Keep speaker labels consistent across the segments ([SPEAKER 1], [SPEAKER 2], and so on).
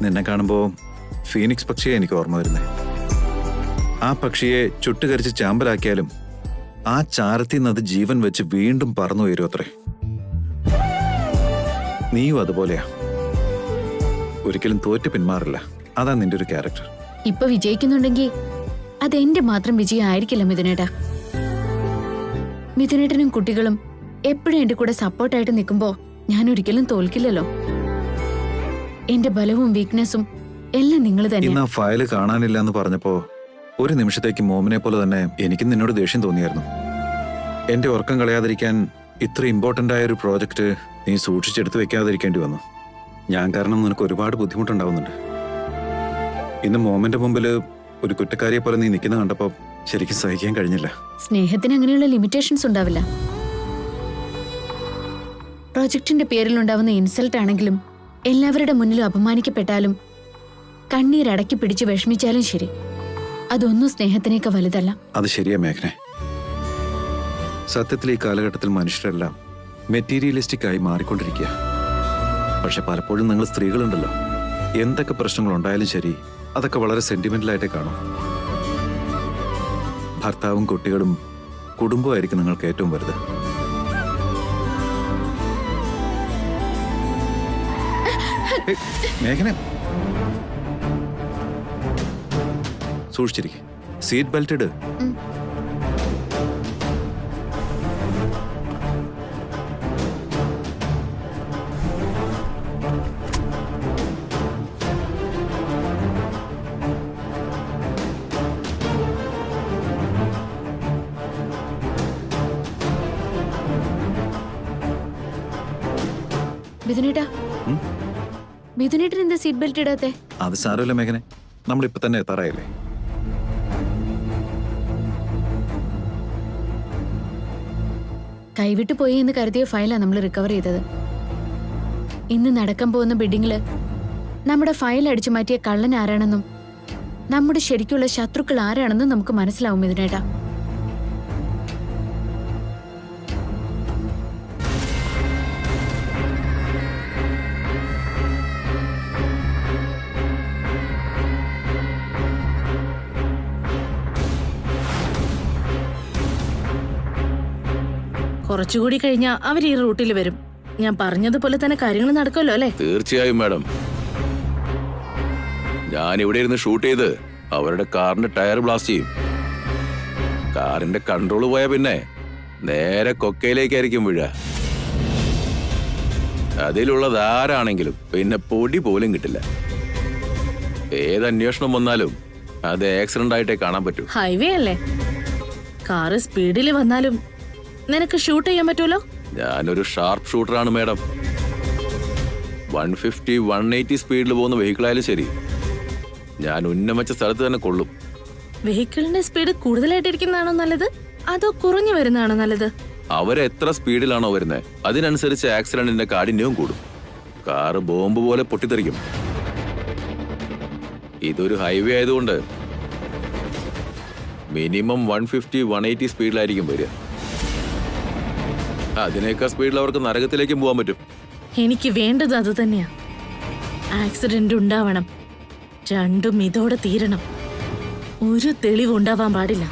[SPEAKER 1] നിന്നെ കാണുമ്പോൾ ഫീനിക്സ് പക്ഷിയെ എനിക്ക് ഓർമ്മ വരുന്നേ. ആ പക്ഷിയെ ചുട്ടുകരിച്ച് ചാമ്പലാക്കിയാലും ആ ചാരത്തിൽ നിന്ന് അത് ജീവൻ വെച്ച് വീണ്ടും പറന്നു വരും അത്രേ. നീയും അതുപോലെയാ, ഒരിക്കലും തോറ്റ് പിന്മാറില്ല. അതാ നിന്റെ ഒരു ക്യാരക്ടർ.
[SPEAKER 2] ഇപ്പൊ വിജയിക്കുന്നുണ്ടെങ്കിൽ അതെന്റെ മാത്രം വിജയം ആയിരിക്കില്ല മിഥുനേട്ടാ. മിഥുനേട്ടനും കുട്ടികളും എപ്പോഴും എന്റെ കൂടെ സപ്പോർട്ടായിട്ട് നിൽക്കുമ്പോ ഞാൻ ഒരിക്കലും തോൽക്കില്ലല്ലോ. എന്റെ ബലവും വീക്ക്നെസ്സും എല്ലാം നിങ്ങൾ തന്നെ.
[SPEAKER 1] ഇന്ന് ആ ഫയല് കാണാനില്ല എന്ന് പറഞ്ഞപ്പോ ഒരു നിമിഷത്തേക്ക് മോമിനെ പോലെ തന്നെ എനിക്കും നിന്നോട് ദേഷ്യം തോന്നിയായിരുന്നു. എന്റെ ഉറക്കം കളയാതിരിക്കാൻ ഇത്ര ഇമ്പോർട്ടന്റ് ആയ ഒരു പ്രോജക്റ്റ് നീ സൂക്ഷിച്ചെടുത്ത് വെക്കാതിരിക്കേണ്ടി വന്നു. ഞാൻ കാരണം നിനക്ക് ഒരുപാട് ബുദ്ധിമുട്ടുണ്ടാവുന്നുണ്ട്. ഇന്ന് മോമിന്റെ മുമ്പിൽ ഒരു കുറ്റക്കാരിയെ പോലെ നീ നിൽക്കുന്ന കണ്ടപ്പോ ശരിക്കും സഹിക്കാൻ കഴിഞ്ഞില്ല.
[SPEAKER 2] സ്നേഹത്തിന് അങ്ങനെയുള്ള ലിമിറ്റേഷൻസ് ഉണ്ടാവില്ല. പ്രോജക്റ്റിന്റെ പേരിലുണ്ടാവുന്ന ഇൻസൾട്ട് ആണെങ്കിലും എല്ലാവരുടെ മുന്നിലും അപമാനിക്കപ്പെട്ടാലും കണ്ണീരടക്കി പിടിച്ച് വിഷമിച്ചാലും ശരി, അതൊന്നും സ്നേഹത്തിനേക്കാൾ വലുതല്ല.
[SPEAKER 1] അത് ശരിയാ മേഘനെ. സത്യത്തിൽ ഈ കാലഘട്ടത്തിൽ മനുഷ്യരെല്ലാം മെറ്റീരിയലിസ്റ്റിക് ആയി മാറിക്കൊണ്ടിരിക്കുക. പക്ഷെ പലപ്പോഴും നിങ്ങൾ സ്ത്രീകളുണ്ടല്ലോ, എന്തൊക്കെ പ്രശ്നങ്ങൾ ഉണ്ടായാലും ശരി അതൊക്കെ വളരെ സെന്റിമെന്റലായിട്ടേ കാണും. ഭർത്താവും കുട്ടികളും കുടുംബമായിരിക്കും നിങ്ങൾക്ക് ഏറ്റവും വലുത്. മേഘന സൂക്ഷിച്ചിരിക്കെ. സീറ്റ് ബെൽറ്റ് ഇട്.
[SPEAKER 2] മിഥുനേട്ടാ, മിഥുനേട്ടൻ എന്താ സീറ്റ് ബെൽറ്റ് ഇടാത്തെ?
[SPEAKER 1] അത് സാരമില്ല മേഘനെ, നമ്മളിപ്പോ തന്നെ എത്താറായില്ലേ.
[SPEAKER 2] കൈവിട്ടു പോയി എന്ന് കരുതിയ ഫയലാണ് നമ്മൾ റിക്കവർ ചെയ്തത്. ഇന്ന് നടക്കാൻ പോകുന്ന ബിഡിങ്ങില് നമ്മുടെ ഫയൽ അടിച്ചു മാറ്റിയ കള്ളൻ ആരാണെന്നും നമ്മുടെ ശരിക്കുള്ള ശത്രുക്കൾ ആരാണെന്നും നമുക്ക് മനസ്സിലാവും മിഥുനേട്ടാ.
[SPEAKER 3] കുറച്ചുകൂടി കഴിഞ്ഞാ അവർ ഈ റൂട്ടിൽ വരും. ഞാൻ പറഞ്ഞതുപോലെ തന്നെ കാര്യങ്ങൾ നടക്കുമല്ലോ അല്ലേ?
[SPEAKER 4] തീർച്ചയായും മാഡം. ഞാൻ ഇവിടെ ഇരുന്ന് ഷൂട്ട് ചെയ്ത് അവരുടെ കാറിന്റെ ടയർ ബ്ലാസ്റ്റ് ചെയ്യും. കാറിന്റെ കൺട്രോൾ പോയാ പിന്നെ നേരെ കൊക്കയിലേക്കായിരിക്കും വീഴുക. അതിലുള്ളത് ആരാണെങ്കിലും പിന്നെ പൊടി പോലും കിട്ടില്ല. ഏത് അന്വേഷണം വന്നാലും അത് ആക്സിഡന്റ് ആയിട്ടേ കാണാൻ പറ്റൂ.
[SPEAKER 3] ഹൈവേ അല്ലേ, കാറ് സ്പീഡിൽ വന്നാലും നിനക്ക് ഷൂട്ട് ചെയ്യാൻ പറ്റുമല്ലോ.
[SPEAKER 4] ഞാനൊരു ഷാർപ്പ് ഷൂട്ടറാണ് മാഡം. 150, 180 സ്പീഡിൽ പോകുന്ന വെഹിക്കിൾ ആയാലും ശരി, ഞാൻ ഉന്നമിച്ച സ്ഥലത്ത് തന്നെ കൊള്ളും.
[SPEAKER 3] വെഹിക്കിളിന്റെ സ്പീഡ് കൂടുതലായിട്ടിരിക്കുന്നതാണോ നല്ലത്, അതോ കുറഞ്ഞു വരുന്നതാണോ നല്ലത്?
[SPEAKER 4] അവരെത്ര സ്പീഡിലാണോ വരുന്നത് അതിനനുസരിച്ച് ആക്സിഡന്റിന്റെ കാഠിന്യവും കൂടും. കാറ് ബോംബ് പോലെ പൊട്ടിത്തെറിക്കും. ഇതൊരു ഹൈവേ ആയതുകൊണ്ട് മിനിമം 150, 180 സ്പീഡിലായിരിക്കും വരിക. അതിനേക്കാൾ സ്പീഡിൽ അവർക്ക് നരകത്തിലേക്കും പോകാൻ പറ്റും.
[SPEAKER 3] എനിക്ക് വേണ്ടത് അത് തന്നെയാ. ആക്സിഡന്റ് ഉണ്ടാവണം, രണ്ടും ഇതോടെ തീരണം. ഒരു തെളിവുണ്ടാവാൻ പാടില്ല.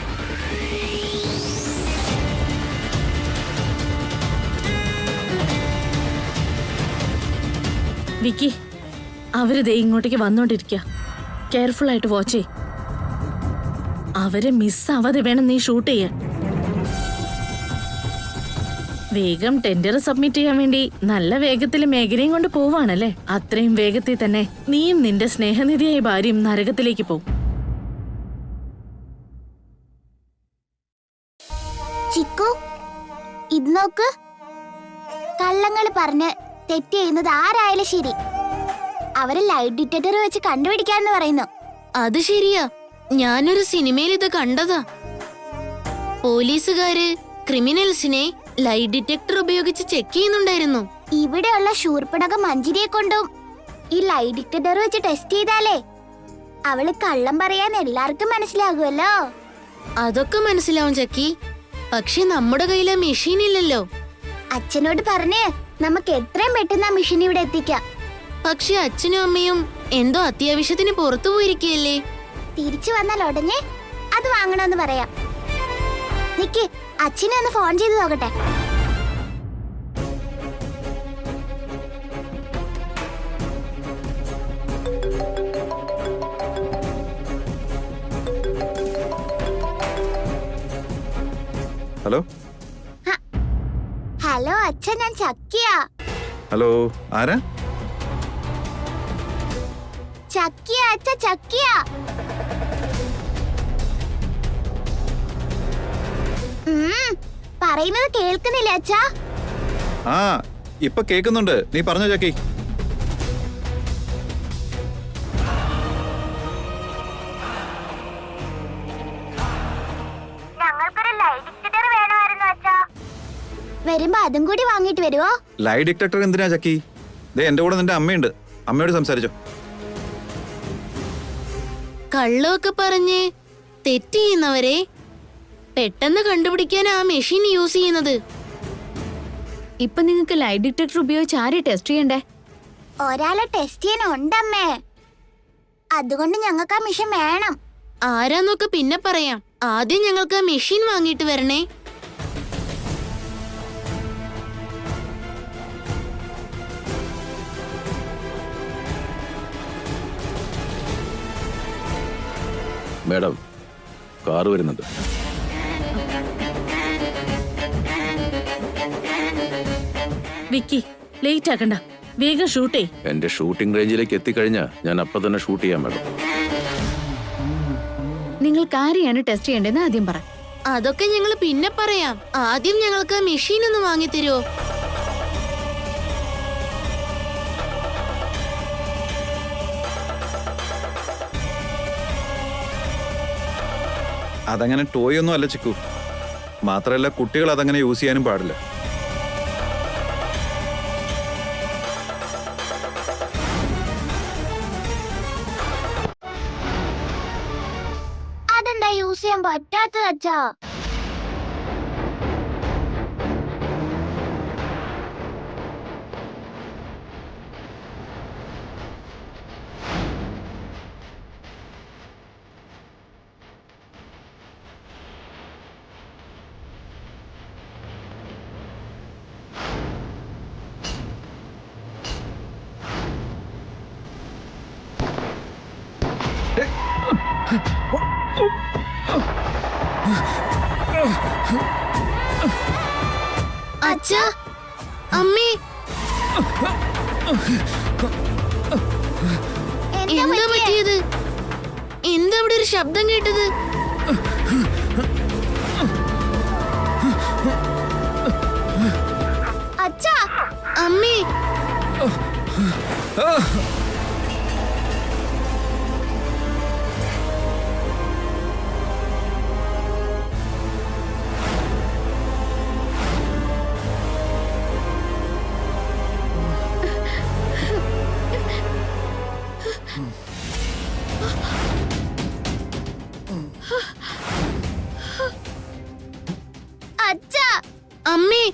[SPEAKER 3] വിക്കി, അവര് ദേ ഇങ്ങോട്ടേക്ക് വന്നോണ്ടിരിക്കുക. കെയർഫുൾ ആയിട്ട് വാച്ച് ചെയ്. അവരെ മിസ്സാവാതെ വേണം നീ ഷൂട്ട് ചെയ്യാൻ. വേഗം ടെൻഡർ സബ്മിറ്റ് ചെയ്യാൻ വേണ്ടി നല്ല വേഗത്തിൽ മേഖലയും കൊണ്ട് പോവാണല്ലേ? അത്രയും വേഗത്തിൽ തന്നെ നീയും നിന്റെ സ്നേഹനിധിയായ ഭാര്യയും നരകത്തിലേക്ക് പോകും.
[SPEAKER 5] ചിക്കു, ഇത് നോക്ക്. കള്ളങ്ങൾ പറഞ്ഞ് തെറ്റ് ചെയ്യുന്നത് ആരായാലും ശരി, അവരെ ലൈറ്റ് ഡിറ്റക്ടർ വെച്ച് കണ്ടുപിടിക്കാന്ന് പറയുന്നു.
[SPEAKER 6] അത് ശരിയാ, ഞാനൊരു സിനിമയിൽ ഇത് കണ്ടതാ. പോലീസുകാര് ക്രിമിനൽസിനെ ലൈറ്റ് ഡിറ്റക്ടർ ഉപയോഗിച്ച് ചെക്ക് ചെയ്യുന്നുണ്ടായിരുന്നു.
[SPEAKER 5] ഇവിടെയുള്ള ശൂർപ്പണക മഞ്ജരിയെ കൊണ്ടും ഈ ലൈറ്റ് ഡിറ്റക്ടർ വെച്ച് ടെസ്റ്റ് ചെയ്താലേ അവള് കള്ളം പറയാൻ എല്ലാവർക്കും മനസ്സിലാകുമല്ലോ.
[SPEAKER 6] അതൊക്കെ മനസ്സിലാവും ചക്കി, പക്ഷെ നമ്മുടെ കയ്യിൽ ആ മെഷീൻ ഇല്ലല്ലോ.
[SPEAKER 5] അച്ഛനോട് പറഞ്ഞ് നമുക്ക് എത്രയും പെട്ടെന്ന് ആ മെഷീൻ ഇവിടെ എത്തിക്കാം.
[SPEAKER 6] പക്ഷെ അച്ഛനും അമ്മയും എന്തോ അത്യാവശ്യത്തിന് പുറത്തു പോയിരിക്കല്ലേ?
[SPEAKER 5] തിരിച്ചു വന്നാൽ ഉടനെ അത് വാങ്ങണമെന്ന് പറയാം. നിക്ക്, അച്ഛനെ ഒന്ന് ഫോൺ ചെയ്ത് നോക്കട്ടെ.
[SPEAKER 1] ഹലോ
[SPEAKER 5] ഹലോ അച്ഛൻ, ഞാൻ ചക്കിയാ.
[SPEAKER 1] ഹലോ, ആരാ?
[SPEAKER 5] ചക്കിയാ അച്ഛ, ചക്കിയാ. പറയുന്നത് കേൾക്കുന്നില്ല അച്ഛാ?
[SPEAKER 1] ആ, ഇപ്പൊ കേൾക്കുന്നുണ്ട്. നീ പറഞ്ഞോ ചക്കി.
[SPEAKER 5] വരുമ്പോ അതും കൂടി വാങ്ങിട്ട് വരുവോ?
[SPEAKER 1] ലൈ ഡിറ്റക്ടർ എന്തിനാ ചക്കി? ദേ എന്റെ കൂടെ നിന്റെ അമ്മയുണ്ട്, അമ്മയോട് സംസാരിച്ചോ.
[SPEAKER 6] കള്ളമൊക്കെ പറഞ്ഞ് തെറ്റ് ചെയ്യുന്നവരെ പെട്ടെന്ന് കണ്ടുപിടിക്കാൻ ആ മെഷീൻ യൂസ് ചെയ്യുന്നത്.
[SPEAKER 2] ഇപ്പൊ നിങ്ങൾക്ക് ലൈ ഡിറ്റക്ടർ ഉപയോഗിച്ച് ആരെ ടെസ്റ്റ് ചെയ്യണ്ടേ?
[SPEAKER 5] ഒരാളെ ടെസ്റ്റ് ചെയ്യാനുണ്ടമ്മേ. അതുകൊണ്ട് ഞങ്ങൾക്ക് ആ മിഷൻ വേണം.
[SPEAKER 6] ആരാന്നൊക്കെ പിന്നെ പറയാം. ആദ്യം ഞങ്ങൾക്ക് ആ മെഷീൻ വാങ്ങിയിട്ട് വരണേ.
[SPEAKER 4] മാഡം, കാറ് വരുന്നുണ്ട്.
[SPEAKER 3] വിക്കി, ലേറ്റ് ആക്കണ്ട, വേഗം ഷൂട്ട് ചെയ്.
[SPEAKER 4] എന്റെ ഷൂട്ടിംഗ് റേഞ്ചിലേക്ക് എത്തിക്കഴിഞ്ഞാൽ ഞാൻ അപ്പൊ തന്നെ ഷൂട്ട് ചെയ്യാം മാഡം.
[SPEAKER 2] നിങ്ങൾക്ക് ആരെയാണ് ടെസ്റ്റ് ചെയ്യേണ്ടതെന്ന് ആദ്യം പറ.
[SPEAKER 6] അതൊക്കെ ഞങ്ങൾ പിന്നെ പറയാം. ആദ്യം ഞങ്ങൾക്ക് ആ മെഷീൻ ഒന്ന് വാങ്ങിത്തരുമോ?
[SPEAKER 1] അതങ്ങനെ ടോയ് ഒന്നും അല്ല ചിക്കു. മാത്രമല്ല, കുട്ടികൾ അതങ്ങനെ യൂസ് ചെയ്യാനും പാടില്ല.
[SPEAKER 5] അതെന്താ യൂസ് ചെയ്യാൻ പറ്റാത്തത് അച്ഛാ?
[SPEAKER 6] അച്ഛാ, അമ്മേ, എന്താ പറ്റിയത്? എന്താ അവിടെ ഒരു ശബ്ദം കേട്ടത്?
[SPEAKER 5] അച്ഛാ,
[SPEAKER 6] അമ്മേ,
[SPEAKER 5] അച്ഛാ,
[SPEAKER 6] അമ്മേ,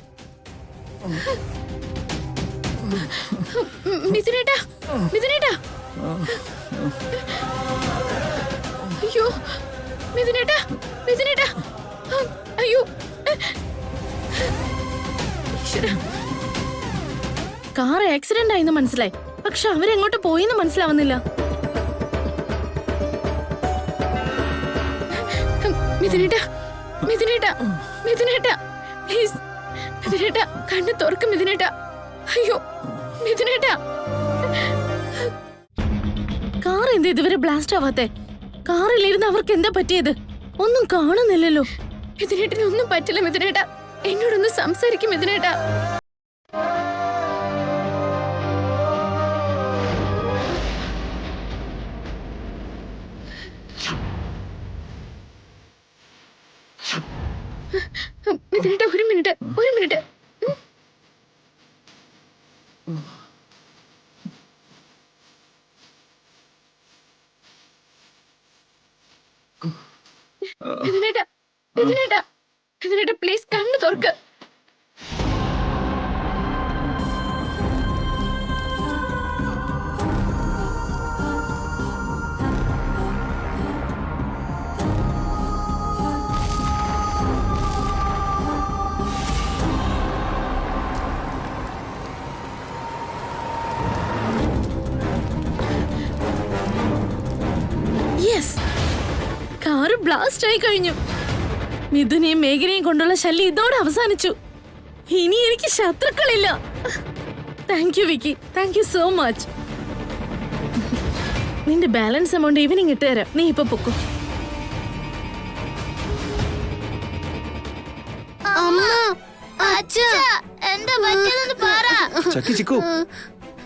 [SPEAKER 2] മിഥുനേട്ടാ, മിഥുനേട്ടാ, അയ്യോ, മിഥുനേട്ടാ, മിഥുനേട്ടാ, അയ്യോ,
[SPEAKER 3] കാർ ആക്സിഡന്റ് ആയിന്ന് മനസ്സിലായി, പക്ഷെ അവരെങ്ങോട്ട് പോയിന്ന് മനസ്സിലാവുന്നില്ല.
[SPEAKER 2] മിഥുനേട്ടാ, മിഥുനേട്ടാ, മിഥുനേട്ടാ, പ്ലീസ് മിഥുനേട്ടാ, കണ്ണ് തുറക്കും മിഥുനേട്ടാ. അയ്യോ മിഥുനേട്ടാ,
[SPEAKER 3] കാർ എന്താ ഇതുവരെ ബ്ലാസ്റ്റ് ആവാത്തെ? കാറിലിരുന്ന് അവർക്ക് എന്താ പറ്റിയത്? ഒന്നും കാണുന്നില്ലല്ലോ.
[SPEAKER 2] മിഥുനേട്ടന് ഒന്നും പറ്റില്ല മിഥുനേട്ടാ, എന്നോടൊന്ന് സംസാരിക്കും മിഥുനേട്ടാ. മിഥുനേട്ടാ, ഒരു മിനിറ്റ്, ഒരു മിനിറ്റ്. മിഥുനേട്ടാ, മിഥുനേട്ടാ, മിഥുനേട്ടാ, പ്ലീസ് കണ്ണ് തുറക്ക്.
[SPEAKER 3] ലിവർ ബ്ലാസ്റ്റ് ആയി കഴിഞ്ഞു. മിഥുനെയും മേഘനയും കൊണ്ടുള്ള ശല്യം ഇതോടെ അവസാനിച്ചു. ഇനി എനിക്ക് ശത്രുക്കളില്ല. Thank you Vicky, thank you so much. നിന്റെ ബാലൻസ് എമൗണ്ട് ഈവനിങ് ഇട്ടുതരാം. നീ ഇപ്പൊ പൊക്കോ.
[SPEAKER 6] അമ്മ,
[SPEAKER 5] അച്ഛാ, എന്താ പറ്റിയതെന്ന് പറ.
[SPEAKER 4] ചക്കി ചിക്കു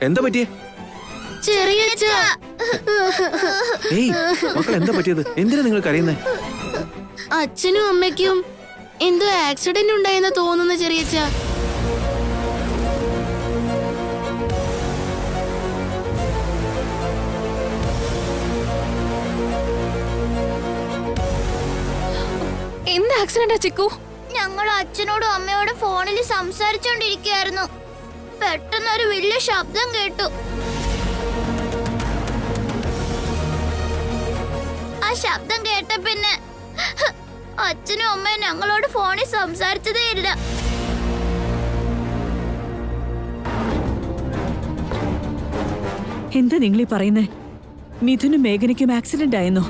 [SPEAKER 4] എന്താ പറ്റിയേ?
[SPEAKER 6] ചെറിയച്ഛ,
[SPEAKER 4] ഏയ് മക്കൾ എന്താ പറ്റിയത്? എന്തിനാ നിങ്ങൾ കരയുന്നേ?
[SPEAKER 6] അച്ഛനും അമ്മയ്ക്കും എന്തോ ആക്സിഡന്റ് ഉണ്ടായെന്ന് തോന്നുന്നു ചെറിയച്ഛ.
[SPEAKER 2] എന്ത് ആക്സിഡന്റാ ചിക്കു?
[SPEAKER 5] ഞങ്ങൾ അച്ഛനോടും അമ്മയോടും ഫോണിൽ സംസാരിച്ചോണ്ടിരിക്കുകയായിരുന്നു. പെട്ടെന്ന് ഒരു വലിയ ശബ്ദം കേട്ടു. ആ ശബ്ദം കേട്ട പിന്നെ അച്ഛനും അമ്മയും ഞങ്ങളോട് ഫോണിൽ സംസാരിച്ചതേ ഇല്ല.
[SPEAKER 7] എന്താ നിങ്ങളീ പറയുന്നേ? മിഥുനും മേഘനയ്ക്കും ആക്സിഡന്റ് ആയെന്നോ?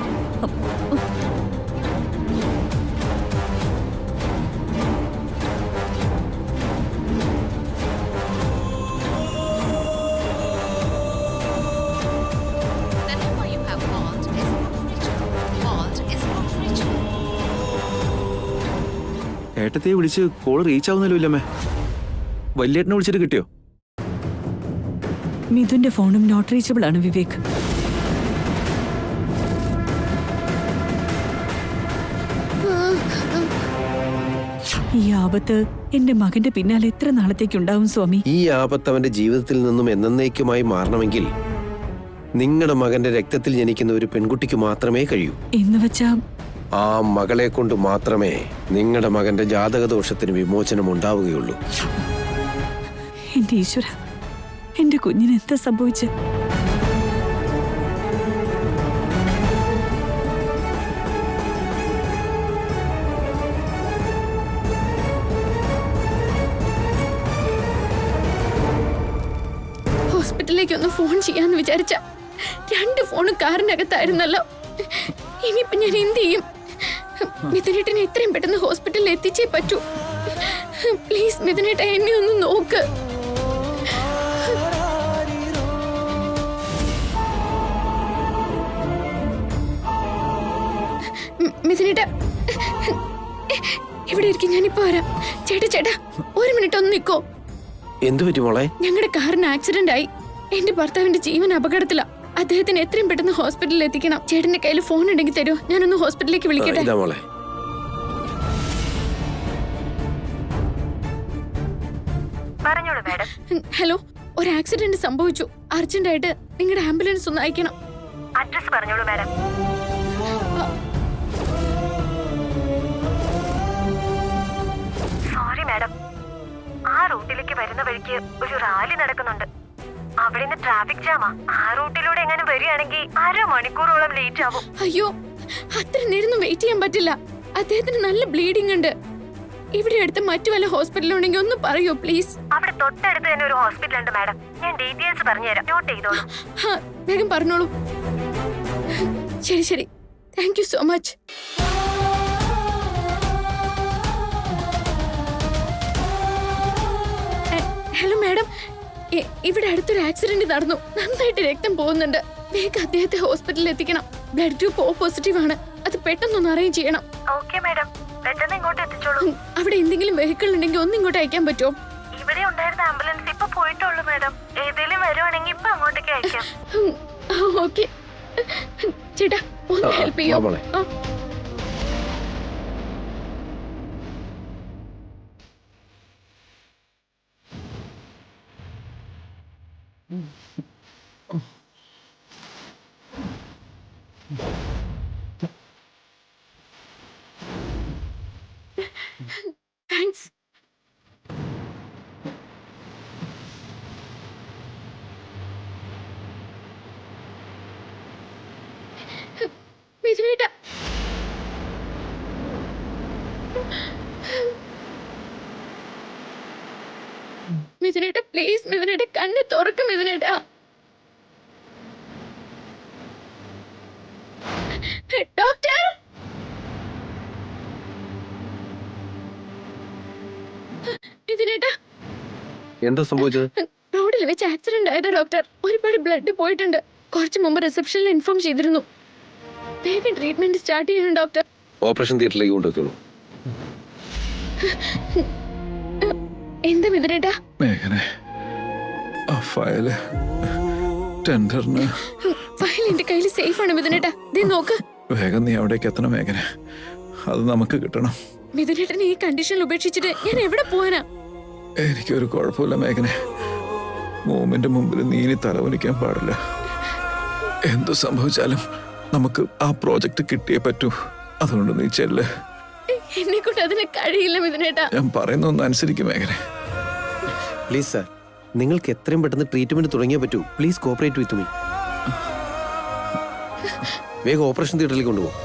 [SPEAKER 4] ഏട്ടത്തെ വിളിച്ച് കോള് റീച്ച് ആവുന്നല്ലോ ഇല്ലമ്മേ. വലിയേട്ടനെ വിളിച്ചിട്ട് കിട്ടിയോ?
[SPEAKER 7] മിഥുന്റെ ഫോണും നോട്ട് റീച്ചബിൾ ആണ് വിവേക്. ഈ ആപത്ത് എന്റെ മകന്റെ പിന്നാലെ എത്ര നാളത്തേക്കുണ്ടാവും സ്വാമി?
[SPEAKER 8] ഈ ആപത്ത് അവന്റെ ജീവിതത്തിൽ നിന്നും എന്നേക്കുമായി മാറണമെങ്കിൽ നിങ്ങളുടെ മകന്റെ രക്തത്തിൽ ജനിക്കുന്ന ഒരു പെൺകുട്ടിക്ക് മാത്രമേ കഴിയൂ.
[SPEAKER 7] എന്ന് വെച്ചാ
[SPEAKER 8] ആ മകളെ കൊണ്ട് മാത്രമേ നിങ്ങളുടെ മകന്റെ ജാതകദോഷത്തിന് വിമോചനം ഉണ്ടാവുകയുള്ളൂ.
[SPEAKER 7] എന്റെ ഈശ്വര, എന്റെ കുഞ്ഞിന് എന്താ സംഭവിച്ച?
[SPEAKER 2] ഹോസ്പിറ്റലിലേക്ക് ഒന്ന് ഫോൺ ചെയ്യാന്ന് വിചാരിച്ച 2 ഫോണും കാറിനകത്തായിരുന്നല്ലോ. ഇനിയിപ്പൊ ഞാൻ എന്ത് ചെയ്യും? മിഥുനേട്ടനെ എത്രയും പെട്ടെന്ന് ഹോസ്പിറ്റലിൽ എത്തിച്ചേ പറ്റൂ. പ്ലീസ് മിഥുനേട്ട, എന്നെ ഒന്ന് നോക്ക്. മിഥുനേട്ട, ഇവിടെ ഇരിക്കും, ഞാനിപ്പോ വരാം. ചേട്ടാ 1 മിനിറ്റ് ഒന്ന് നിക്കോ.
[SPEAKER 8] എന്തു പറ്റി മോളെ?
[SPEAKER 2] ഞങ്ങളുടെ കാറിന് ആക്സിഡന്റ് ആയി. എന്റെ ഭർത്താവിന്റെ ജീവൻ അപകടത്തിലാ. അദ്ദേഹത്തിന് എത്രയും പെട്ടെന്ന് ഹോസ്പിറ്റലിൽ എത്തിക്കണം. ചേട്ടന്റെ കയ്യിൽ ഫോൺ ഉണ്ടെങ്കിൽ തരുമോ? ഞാനൊന്ന് ഹോസ്പിറ്റലിലേക്ക് വിളിക്കട്ടെ.
[SPEAKER 8] ഇതാ മോളെ.
[SPEAKER 2] ഹലോ, ഒരു ആക്സിഡന്റ് സംഭവിച്ചു. അർജന്റ് ആയിട്ട് നിങ്ങളുടെ ആംബുലൻസ് ഒന്ന് അയക്കണം.
[SPEAKER 9] അഡ്രസ് പറഞ്ഞോളൂ മാഡം. സോറി മാഡം, ആ റൂട്ടിലേക്ക് വരുന്ന വഴിക്ക് ഒരു റാലി നടക്കുന്നുണ്ട്. അവിടെ നിന്ന് ട്രാഫിക് ജാമാ. ആ റൂട്ടിലൂടെ എങ്ങനെ വരികയാണെങ്കിൽ 1/2 മണിക്കൂറോളം ലേറ്റ് ആവും.
[SPEAKER 2] അയ്യോ, അത്ര നേരം വെയിറ്റ് ചെയ്യാൻ പറ്റില്ല. അദ്ദേഹത്തിന് നല്ല ബ്ലീഡിംഗ് ഉണ്ട്. ഇവിടെ അടുത്ത് മറ്റു വല്ല ഹോസ്പിറ്റലുണ്ടെങ്കിൽ ഒന്ന് പറയോ പ്ലീസ്?
[SPEAKER 9] അവിടെ തൊട്ടടുത്ത് തന്നെ ഒരു ഹോസ്പിറ്റൽ ഉണ്ട് മാഡം. ഞാൻ ഡീറ്റെയിൽസ് പറഞ്ഞുതരാം, നോട്ട് ചെയ്തോളൂ.
[SPEAKER 2] വേഗം പറഞ്ഞോളൂ. ശരി, thank you so much. Hello madam, ഇവിടെ അടുത്തൊരു ആക്സിഡന്റ് നടന്നു. നന്നായിട്ട് രക്തം പോകുന്നുണ്ട്. വേഗം അദ്ദേഹത്തെ ഹോസ്പിറ്റലിൽ എത്തിക്കണം. ബ്ലഡ് ഗ്രൂപ്പ് O പോസിറ്റീവ് ആണ്. അത് പെട്ടെന്നൊന്ന് അറേഞ്ച് ചെയ്യണം.
[SPEAKER 9] ഓക്കെ മാഡം, പെട്ടെന്ന് ഇങ്ങോട്ട് എത്തിച്ചോളൂ.
[SPEAKER 2] അവിടെ എന്തെങ്കിലും വെഹിക്കിൾ ഉണ്ടെങ്കിൽ ഒന്ന് ഇങ്ങോട്ട് അയക്കാൻ പറ്റുമോ?
[SPEAKER 9] ഇവിടെ ഉണ്ടായിരുന്ന ആംബുലൻസ് ഇപ്പൊ പോയിട്ടുള്ളൂ മാഡം. ഏതെങ്കിലും വരുവാണെങ്കിൽ ഇപ്പൊ അങ്ങോട്ടേക്ക് അയക്കാം.
[SPEAKER 2] ഓക്കെ ചേട്ടാ, ഒന്ന് ഹെൽപ്പ് ചെയ്യോ?
[SPEAKER 8] മോളെ.
[SPEAKER 2] താങ്ക്സ്. മിഥുനേട്ടാ, മിഥുനേട്ടാ പ്ലീസ്, മിഥുനേട്ടാ കണ്ണ് തുറക്കും മിഥുനേട്ടാ. ഡോക്ടർ,
[SPEAKER 8] എന്താ സംഭവിച്ചത്?
[SPEAKER 2] റോഡിൽ വെച്ച് ആക്സിഡന്റ് ആയതാ ഡോക്ടർ. ഒരുപാട് ബ്ലഡ് പോയിട്ടുണ്ട്. കുറച്ച് മുമ്പ് റിസപ്ഷനിൽ ഇൻഫോം ചെയ്തിരുന്നു. വേഗം ട്രീറ്റ്മെന്റ് സ്റ്റാർട്ട് ചെയ്യണം ഡോക്ടർ.
[SPEAKER 8] ഓപ്പറേഷൻ തിയേറ്ററിലേക്ക് കൊണ്ടുവയ്ക്കുള്ളൂ.
[SPEAKER 2] എന്താ മിഥുനേട്ടാ?
[SPEAKER 1] മേഘനെ, ആ ഫയല് ടെൻഡറിന്
[SPEAKER 2] ഫയൽ എന്റെ കയ്യിൽ സേഫ് ആണ് മിഥുനേട്ടാ. ദേ നോക്ക്.
[SPEAKER 1] വേഗം നീ അവിടേക്ക് എത്തണം മേഘനെ. അത് നമുക്ക് കിട്ടണം.
[SPEAKER 2] മിഥുനേട്ടനെ ഈ കണ്ടീഷനിൽ ഉപേക്ഷിച്ചിട്ട് ഞാൻ എവിടെ പോവാനാ?
[SPEAKER 1] എനിക്കൊരു കുഴപ്പമില്ല മേഘനെ. മോമിന്റെ മുമ്പിൽ നീ ഇനി തലവലിക്കാൻ പാടില്ല. എന്തു സംഭവിച്ചാലും നമുക്ക് ആ പ്രോജക്റ്റ് കിട്ടിയേ പറ്റൂ. അതുകൊണ്ട് നീ ചെല്ല്.
[SPEAKER 2] എന്നെ കൊണ്ട് അതിന് കഴിയില്ല മിഥുനേട്ടാ.
[SPEAKER 1] ഞാൻ പറയുന്നൊന്ന് അനുസരിക്കും മേഘനെ.
[SPEAKER 8] പ്ലീസ് സാർ, നിങ്ങൾക്ക് എത്രയും പെട്ടെന്ന് ട്രീറ്റ്മെന്റ് തുടങ്ങിയേ പറ്റൂ. Please cooperate with me. വേഗം ഓപ്പറേഷൻ തിയേറ്ററിലേക്ക് കൊണ്ടുപോകും.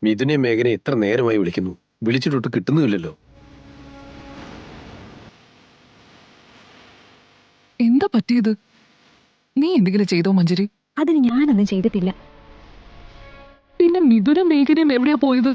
[SPEAKER 8] മിഥുനെ മേഘനെ എത്ര നേരമായി വിളിക്കുന്നു. വിളിച്ചിട്ടൊട്ട് കിട്ടുന്നുമില്ലല്ലോ.
[SPEAKER 10] എന്താ പറ്റിയത്? നീ എന്തെങ്കിലും ചെയ്തോ മഞ്ജരി?
[SPEAKER 7] അതിന് ഞാനൊന്നും ചെയ്തിട്ടില്ല.
[SPEAKER 10] പിന്നെ മിഥുനും മേഘനയും എവിടെയാ പോയത്?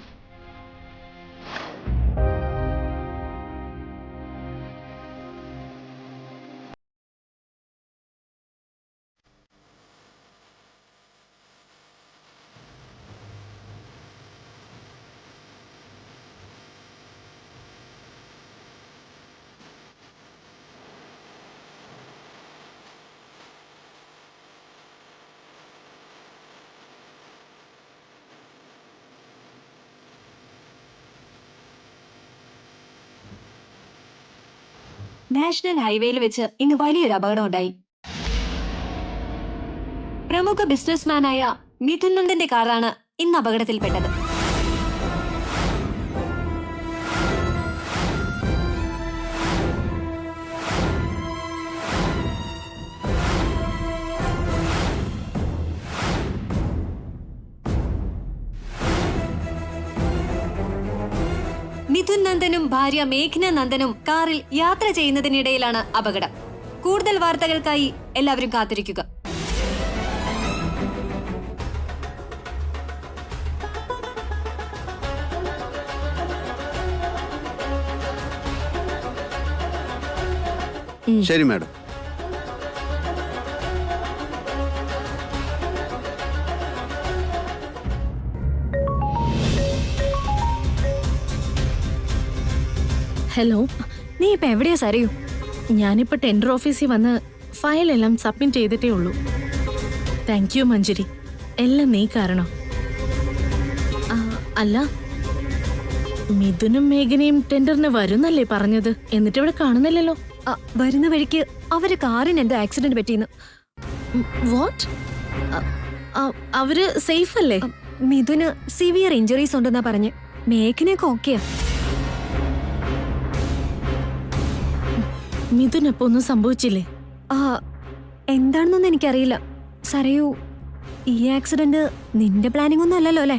[SPEAKER 7] നാഷണൽ ഹൈവേയിൽ വെച്ച് ഇന്ന് വലിയൊരു അപകടം ഉണ്ടായി. പ്രമുഖ ബിസിനസ്മാനായ മിഥുൻ നന്ദന്റെ കാറാണ് ഇന്ന് അപകടത്തിൽപ്പെട്ടത്. മിഥുൻ നന്ദനും ഭാര്യ മേഘ്ന നന്ദനും കാറിൽ യാത്ര ചെയ്യുന്നതിനിടയിലാണ് അപകടം. കൂടുതൽ വാർത്തകൾക്കായി എല്ലാവരും കാത്തിരിക്കുക.
[SPEAKER 8] ശരി മാഡം.
[SPEAKER 3] ഹലോ,
[SPEAKER 2] നീ ഇപ്പൊ എവിടെയാ സരയൂ?
[SPEAKER 3] ഞാനിപ്പോ ടെൻഡർ ഓഫീസിൽ വന്ന് ഫയലെല്ലാം സബ്മിറ്റ് ചെയ്തിട്ടേ ഉള്ളൂ. താങ്ക് യു മഞ്ജരി, എല്ലാം നീ കാരണം. അല്ല, മിഥുനും മേഘനയും ടെൻഡറിന് വരുന്നല്ലേ പറഞ്ഞത്? എന്നിട്ട് ഇവിടെ കാണുന്നില്ലല്ലോ.
[SPEAKER 2] വരുന്ന വഴിക്ക് അവര് കാറിന് എന്തോ ആക്സിഡന്റ് പറ്റിയെന്ന്.
[SPEAKER 3] വാട്ട്? അവര് സേഫ് അല്ലേ?
[SPEAKER 2] മിഥുന് സിവിയർ ഇഞ്ചുറീസ് ഉണ്ടെന്നാ പറഞ്ഞ്. മേഘനയൊക്കെ ഓക്കെയാ.
[SPEAKER 3] മിഥുനപ്പോ ഒന്നും സംഭവിച്ചില്ലേ?
[SPEAKER 2] എന്താണെന്നൊന്നും എനിക്കറിയില്ല. സരയൂ, ഈ ആക്സിഡന്റ് നിന്റെ പ്ലാനിംഗ് ഒന്നും അല്ലല്ലോ അല്ലേ?